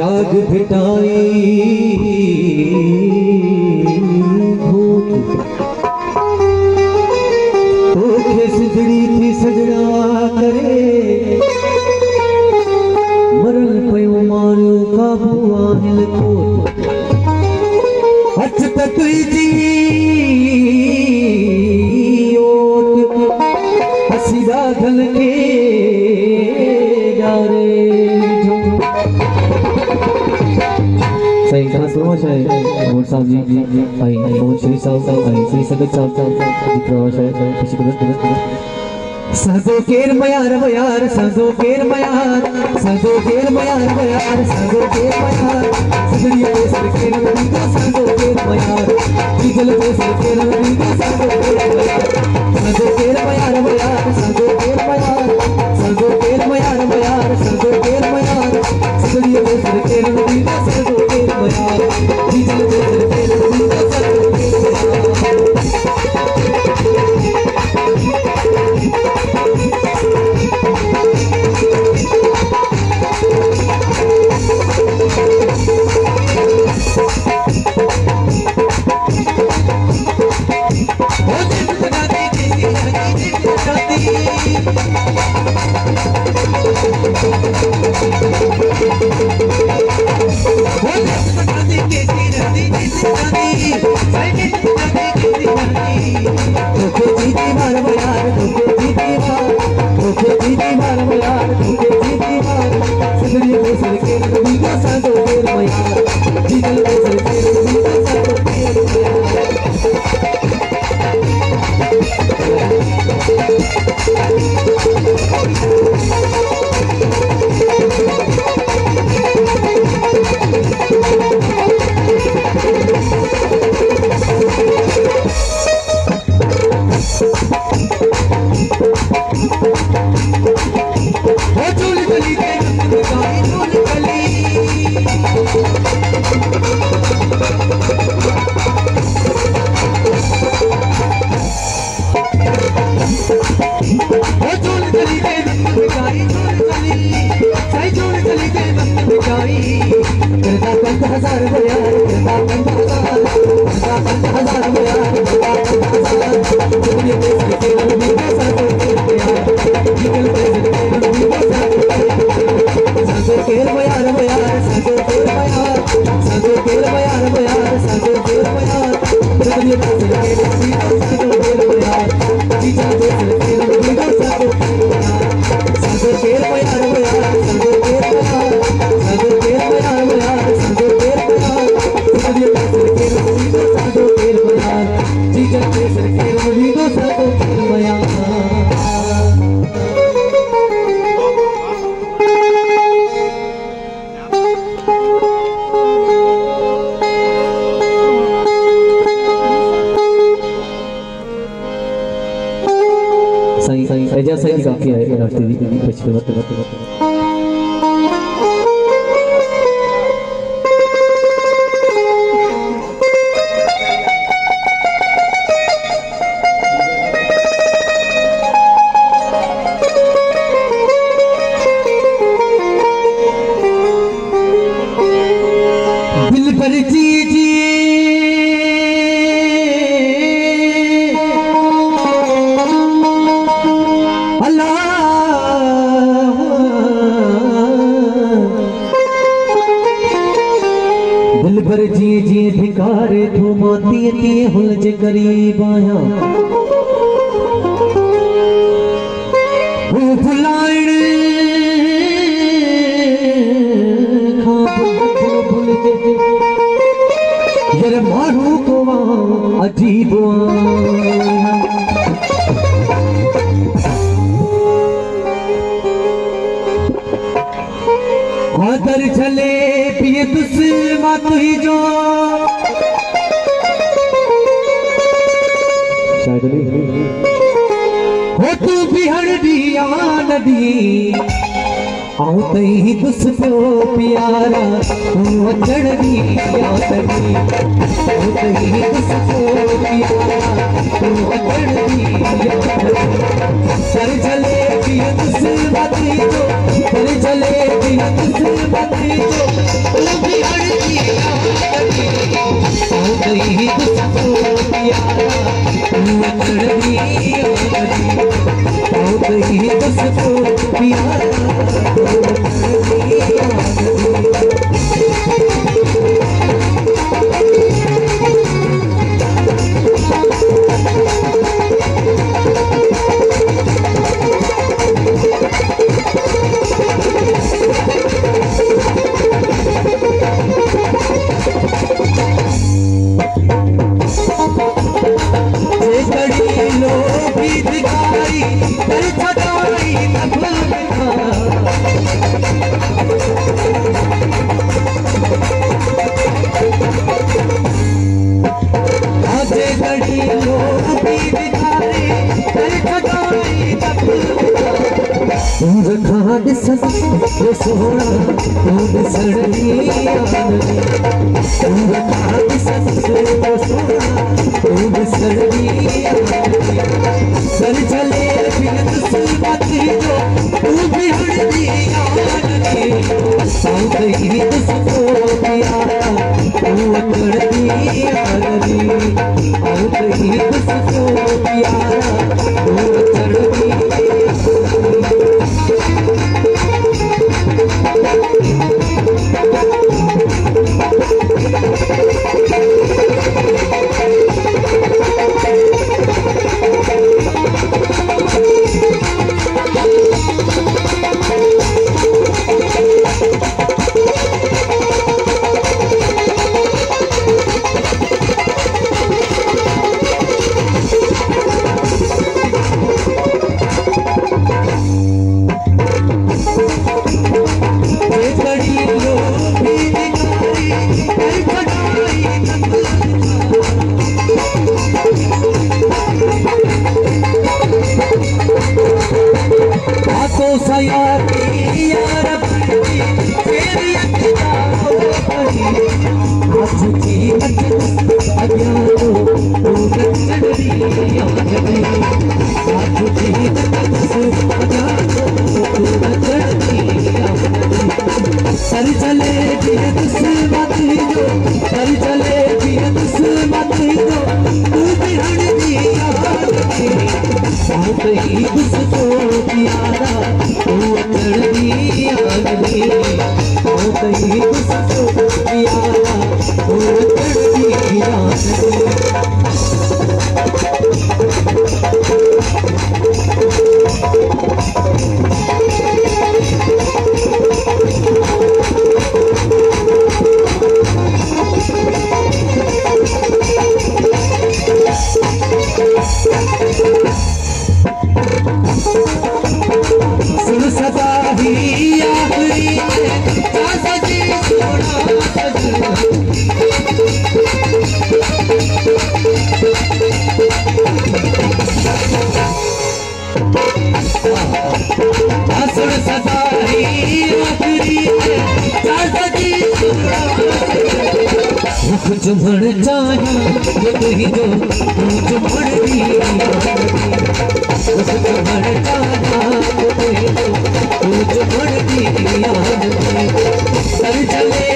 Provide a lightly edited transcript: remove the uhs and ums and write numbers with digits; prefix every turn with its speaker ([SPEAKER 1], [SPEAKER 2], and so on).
[SPEAKER 1] जाग भिटाई तोखे सिजड़ी थी सजड़ा करे मरण पयो मारू काबू आहिल कोट हथ तक जी ओट हसीदा धन के डारे सही तरह सुनो शायद मोहन साहब जी आई मोहन श्री साहब आई श्री सगत साहब जी प्रवास है किसी को साधो केर मयार मयार साधो केर मयार साधो केर मयार मयार साधो केर मयार सजड़ी पे सर केर नदी का साधो केर मयार डीजल पे सर केर नदी का साधो केर मयार साधो केर मयार मयार साधो केर मयार साधो केर मयार मयार साधो केर मयार सजड़ी पे सर केर नदी का साधो केर मयार डीजल पे सर केर नदी का साधो केर मयार सही काफी है दिल पर जी जी दिल भर जी जी भिकारे थो माती ती हुलज गरीब आया वो भुलाइण खां भुल जे यार मारू को अजीब आदर चले पिए दुश्मन तु ही जो शायद हो तू बिहड़ दिया नदी आऊं तई दुस पियो प्यारा तू अचण दी याद दी आऊं तई दुस पियो प्यारा तू अचण दी याद दी सर चले किस्मती जो पर चले दिया किस्मती जो तू भी हड़ती हो गई तुझको प्यारा तू अकड़ी हो गई तुझको प्यारा तू सोना सड़ी सर चले किस्मती जो तू भी हड़ती हो गई तुझको प्यारा तू अकड़ी हो गई तुझको प्यारा तू अकड़ी सर चले किस्मती जो सर चले किस्मती जो तू भी हड़ती हो गई तुझको प्यारा तू अकड़ी हो गई तुझको प्यारा तू अकड़ी चुमड़ चाहा ही जो चुमड़ चुमड़ चाहा चुमड़ सर चले